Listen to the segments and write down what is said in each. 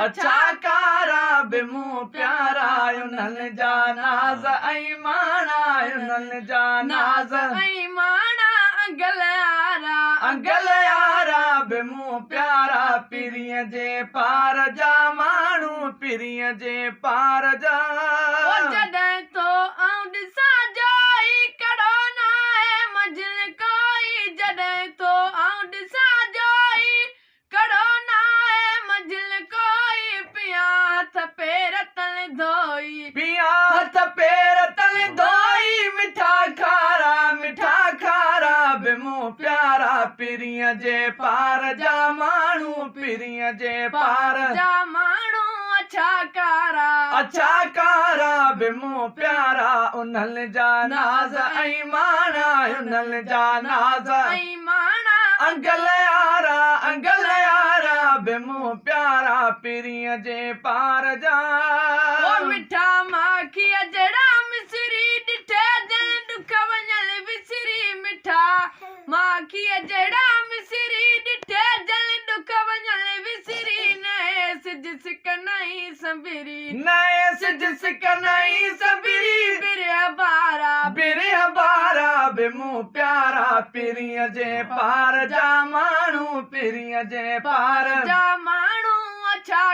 अच्छा कारा बि मूं प्यारा उन्हनि जा नाज़ ऐं माणा उन्हनि जा नाज़ ऐं माणा अंगल यारा बि मूं प्यारा पीरीअ जे पार जा माण्हू पीरीअ जे पार जा जॾहिं तो आऊं ॾिसां जोई कड़ो न आहे मंझिल कोई जॾहिं तो आऊं ॾिसां जोई कड़ो न आहे मंझिल कोई पिया हथ पेर तल धोई पिया हथ पेर तल धोई मिठा खारा बि मूं प्यारा पीरीअ जे पार जा माण्हू पीरीअ जे पार जा माण्हू अच्छा कारा बि मूं प्यारा उन्हनि जा नाज़ ऐं माणा उन्हनि जा नाज़ ऐं माणा अंगल यारा बि मूं प्यारा पीरीअ जे पार जा मिठा माखीअ जहिड़ा मिसरी ॾिठे जंहिं ॾुख वञल विसरी मिठा माखीअ जहिड़ा मिसरी ॾिठे जंहिं ॾुख वञल विसरी नए सिज सिक नई संबिरी बिरह बारा बि मूं प्यारा पीरीअ जे पार जा माण्हू पीरीअ जे पार जा माण्हू अच्छा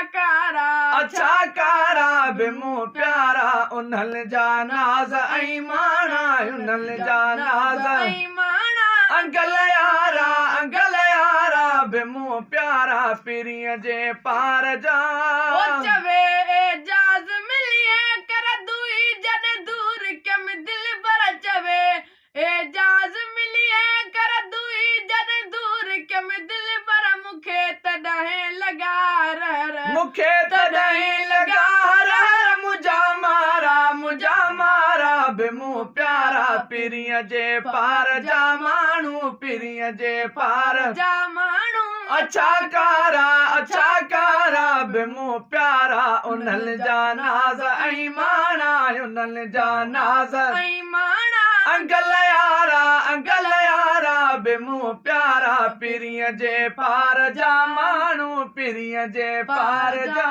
कारा बि मूं प्यारा उन्हनि जा नाज़ ऐं माणा उन्हनि जा नाज़ ऐं माणा अंगल यारा बि मूं प्यारा पीरीअ जे पार जा चवे एजाज़ मिलिए कर दुई जॾहिं दूर कम दिल भर चवे एजाज़ मिलिए कर दुई जॾहिं दूर कम दिल भर मूंखे तॾहिं लॻा हर मुंहिंजा मारा बि मूं प्यारा पीरीअ जे पार जा माण्हू पीरीअ जे पार जा माण्हू अच्छा कारा बि मूं प्यारा उन्हनि जा नाज़ ऐं माणा उन्हनि जा नाज़ ऐं माणा अंगल यारा बि मूं प्यारा पीरीअ जे पार जा माण्हू पीरीअ जे पार जा